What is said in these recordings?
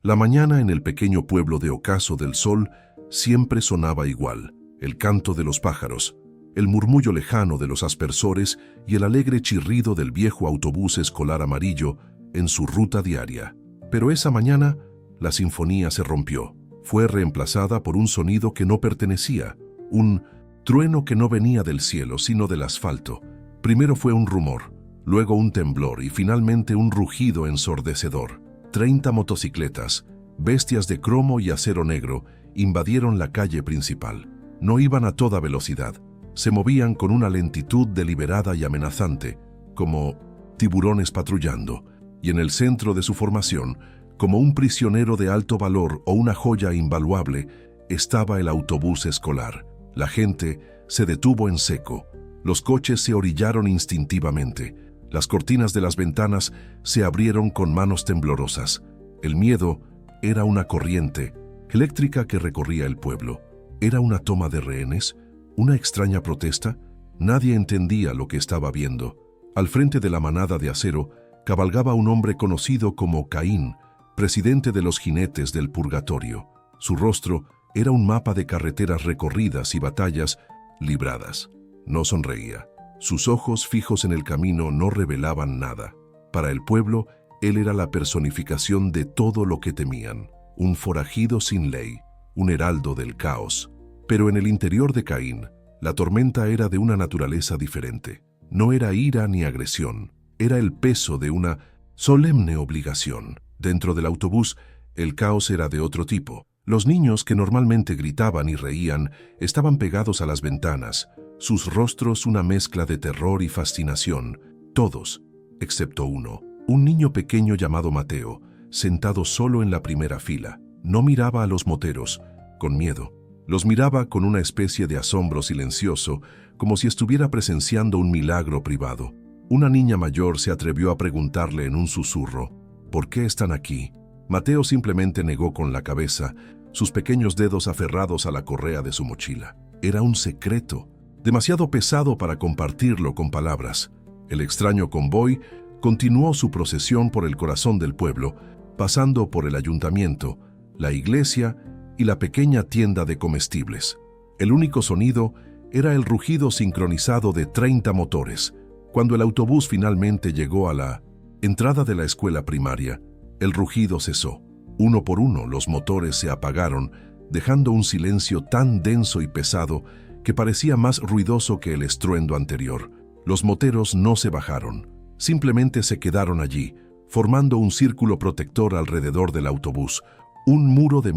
La mañana en el pequeño pueblo de Ocaso del Sol siempre sonaba igual: el canto de los pájaros, el murmullo lejano de los aspersores y el alegre chirrido del viejo autobús escolar amarillo en su ruta diaria. Pero esa mañana la sinfonía se rompió. Fue reemplazada por un sonido que no pertenecía, un trueno que no venía del cielo, sino del asfalto. Primero fue un rumor, luego un temblor y finalmente un rugido ensordecedor. 30 motocicletas, bestias de cromo y acero negro, invadieron la calle principal. No iban a toda velocidad. Se movían con una lentitud deliberada y amenazante, como tiburones patrullando, y en el centro de su formación, como un prisionero de alto valor o una joya invaluable, estaba el autobús escolar. La gente se detuvo en seco. Los coches se orillaron instintivamente. Las cortinas de las ventanas se abrieron con manos temblorosas. El miedo era una corriente eléctrica que recorría el pueblo. ¿Era una toma de rehenes? ¿Una extraña protesta? Nadie entendía lo que estaba viendo. Al frente de la manada de acero cabalgaba un hombre conocido como Caín, presidente de los jinetes del purgatorio. Su rostro era un mapa de carreteras recorridas y batallas libradas. No sonreía. Sus ojos fijos en el camino no revelaban nada. Para el pueblo, él era la personificación de todo lo que temían. Un forajido sin ley, un heraldo del caos. Pero en el interior de Caín, la tormenta era de una naturaleza diferente. No era ira ni agresión, era el peso de una solemne obligación. Dentro del autobús, el caos era de otro tipo. Los niños, que normalmente gritaban y reían, estaban pegados a las ventanas, sus rostros una mezcla de terror y fascinación. Todos, excepto uno, un niño pequeño llamado Mateo, sentado solo en la primera fila. No miraba a los moteros, con miedo. Los miraba con una especie de asombro silencioso, como si estuviera presenciando un milagro privado. Una niña mayor se atrevió a preguntarle en un susurro: ¿por qué están aquí? Mateo simplemente negó con la cabeza, sus pequeños dedos aferrados a la correa de su mochila. Era un secreto, demasiado pesado para compartirlo con palabras. El extraño convoy continuó su procesión por el corazón del pueblo, pasando por el ayuntamiento, la iglesia y la pequeña tienda de comestibles. El único sonido era el rugido sincronizado de 30 motores. Cuando el autobús finalmente llegó a la entrada de la escuela primaria, el rugido cesó. Uno por uno los motores se apagaron, dejando un silencio tan denso y pesado que parecía más ruidoso que el estruendo anterior. Los moteros no se bajaron, simplemente se quedaron allí, formando un círculo protector alrededor del autobús, un muro de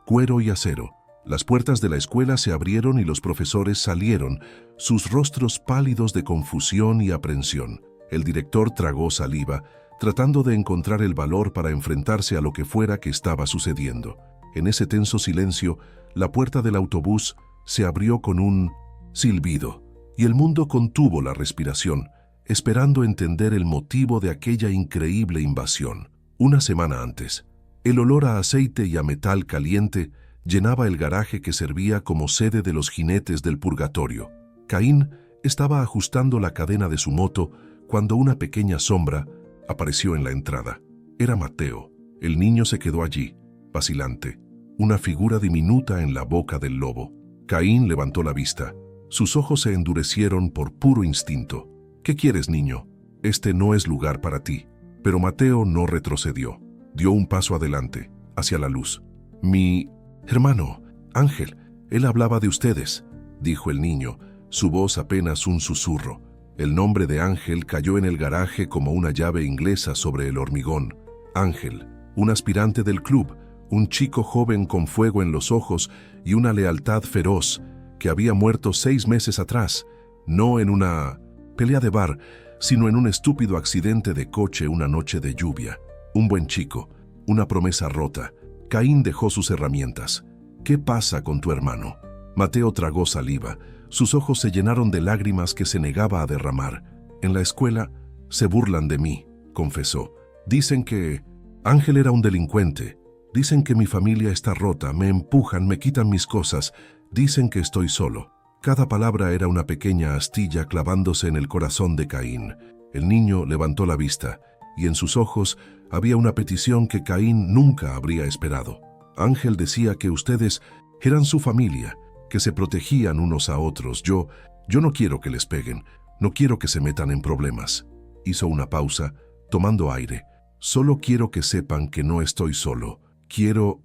cuero y acero. Las puertas de la escuela se abrieron y los profesores salieron, sus rostros pálidos de confusión y aprensión. El director tragó saliva, tratando de encontrar el valor para enfrentarse a lo que fuera que estaba sucediendo. En ese tenso silencio, la puerta del autobús se abrió con un silbido, y el mundo contuvo la respiración, esperando entender el motivo de aquella increíble invasión. Una semana antes, el olor a aceite y a metal caliente llenaba el garaje que servía como sede de los jinetes del purgatorio. Caín estaba ajustando la cadena de su moto cuando una pequeña sombra apareció en la entrada. Era Mateo. El niño se quedó allí, vacilante, una figura diminuta en la boca del lobo. Caín levantó la vista. Sus ojos se endurecieron por puro instinto. ¿Qué quieres, niño? Este no es lugar para ti. Pero Mateo no retrocedió. Dio un paso adelante, hacia la luz. Mi hermano, Ángel, él hablaba de ustedes, dijo el niño, su voz apenas un susurro. El nombre de Ángel cayó en el garaje como una llave inglesa sobre el hormigón. Ángel, un aspirante del club, un chico joven con fuego en los ojos y una lealtad feroz, que había muerto 6 meses atrás, no en una pelea de bar, sino en un estúpido accidente de coche una noche de lluvia. Un buen chico, una promesa rota. Caín dejó sus herramientas. ¿Qué pasa con tu hermano? Mateo tragó saliva. Sus ojos se llenaron de lágrimas que se negaba a derramar. En la escuela se burlan de mí, confesó. Dicen que Ángel era un delincuente. Dicen que mi familia está rota, me empujan, me quitan mis cosas. Dicen que estoy solo. Cada palabra era una pequeña astilla clavándose en el corazón de Caín. El niño levantó la vista. y en sus ojos había una petición que Caín nunca habría esperado. Ángel decía que ustedes eran su familia, que se protegían unos a otros. Yo no quiero que les peguen, no quiero que se metan en problemas. Hizo una pausa, tomando aire. Solo quiero que sepan que no estoy solo. Quiero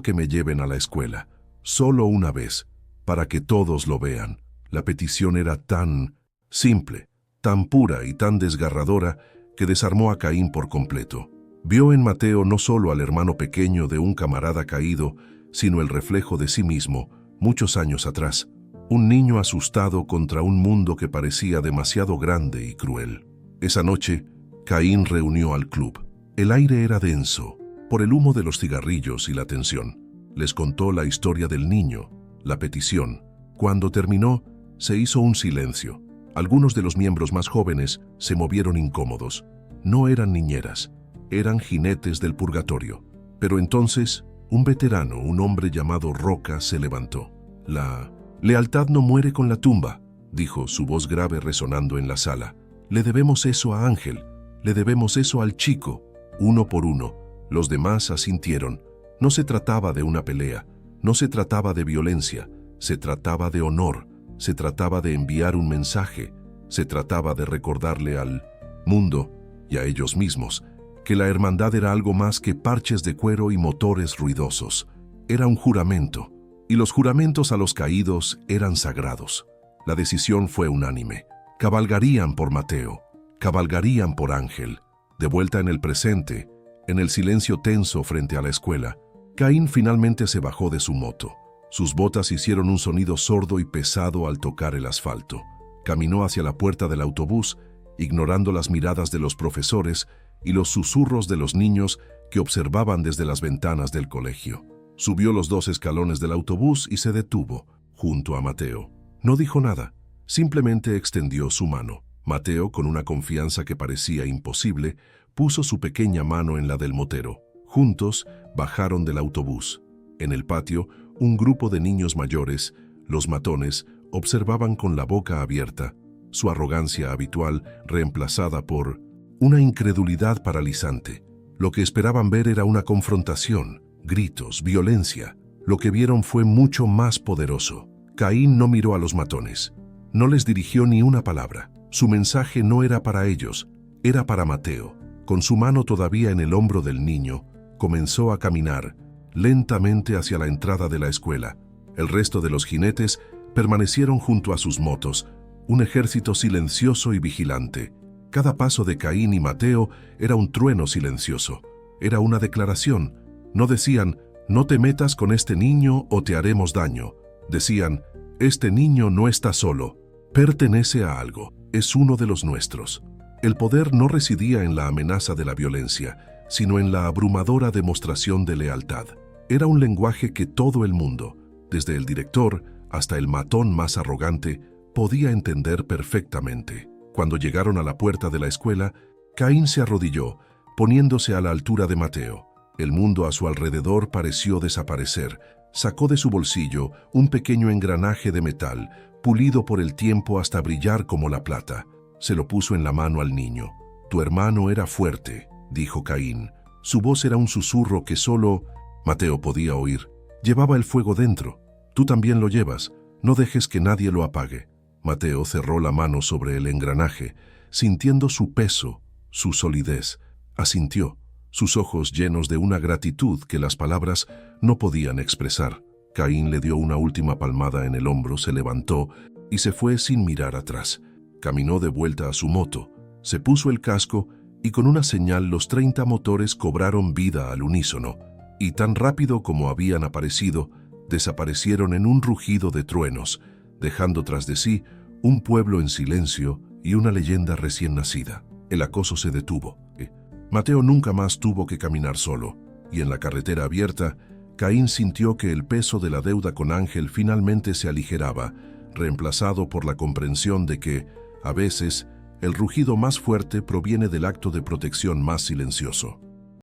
que me lleven a la escuela. Solo una vez, para que todos lo vean. La petición era tan simple, tan pura y tan desgarradora que desarmó a Caín por completo. Vio en Mateo no solo al hermano pequeño de un camarada caído, sino el reflejo de sí mismo, muchos años atrás. Un niño asustado contra un mundo que parecía demasiado grande y cruel. Esa noche, Caín reunió al club. El aire era denso, por el humo de los cigarrillos y la tensión. Les contó la historia del niño, la petición. Cuando terminó, se hizo un silencio. Algunos de los miembros más jóvenes se movieron incómodos. No eran niñeras, eran jinetes del purgatorio. Pero entonces, un veterano, un hombre llamado Roca, se levantó. La lealtad no muere con la tumba, dijo, su voz grave resonando en la sala. Le debemos eso a Ángel, le debemos eso al chico. Uno por uno, los demás asintieron. No se trataba de una pelea, no se trataba de violencia, se trataba de honor, se trataba de enviar un mensaje, se trataba de recordarle al mundo y a ellos mismos que la hermandad era algo más que parches de cuero y motores ruidosos. Era un juramento, y los juramentos a los caídos eran sagrados. La decisión fue unánime. Cabalgarían por Mateo, cabalgarían por Ángel. De vuelta en el presente, en el silencio tenso frente a la escuela, Caín finalmente se bajó de su moto. Sus botas hicieron un sonido sordo y pesado al tocar el asfalto. Caminó hacia la puerta del autobús, ignorando las miradas de los profesores y los susurros de los niños que observaban desde las ventanas del colegio. Subió los 2 escalones del autobús y se detuvo, junto a Mateo. No dijo nada, simplemente extendió su mano. Mateo, con una confianza que parecía imposible, puso su pequeña mano en la del motero. Juntos bajaron del autobús. En el patio, un grupo de niños mayores, los matones, observaban con la boca abierta, su arrogancia habitual reemplazada por una incredulidad paralizante. Lo que esperaban ver era una confrontación, gritos, violencia. Lo que vieron fue mucho más poderoso. Caín no miró a los matones. No les dirigió ni una palabra. Su mensaje no era para ellos, era para Mateo. Con su mano todavía en el hombro del niño, comenzó a caminar lentamente hacia la entrada de la escuela. El resto de los jinetes permanecieron junto a sus motos, un ejército silencioso y vigilante. Cada paso de Caín y Mateo era un trueno silencioso. Era una declaración. No decían, no te metas con este niño o te haremos daño. Decían, este niño no está solo, pertenece a algo, es uno de los nuestros. El poder no residía en la amenaza de la violencia, sino en la abrumadora demostración de lealtad. Era un lenguaje que todo el mundo, desde el director hasta el matón más arrogante, podía entender perfectamente. Cuando llegaron a la puerta de la escuela, Caín se arrodilló, poniéndose a la altura de Mateo. El mundo a su alrededor pareció desaparecer. Sacó de su bolsillo un pequeño engranaje de metal, pulido por el tiempo hasta brillar como la plata. Se lo puso en la mano al niño. Tu hermano era fuerte, dijo Caín. Su voz era un susurro que solo Mateo podía oír. Llevaba el fuego dentro. Tú también lo llevas. No dejes que nadie lo apague. Mateo cerró la mano sobre el engranaje, sintiendo su peso, su solidez. Asintió, sus ojos llenos de una gratitud que las palabras no podían expresar. Caín le dio una última palmada en el hombro, se levantó y se fue sin mirar atrás. Caminó de vuelta a su moto, se puso el casco y con una señal los 30 motores cobraron vida al unísono, y tan rápido como habían aparecido, desaparecieron en un rugido de truenos, dejando tras de sí un pueblo en silencio y una leyenda recién nacida. El acoso se detuvo. Mateo nunca más tuvo que caminar solo, y en la carretera abierta, Caín sintió que el peso de la deuda con Ángel finalmente se aligeraba, reemplazado por la comprensión de que, a veces, el rugido más fuerte proviene del acto de protección más silencioso.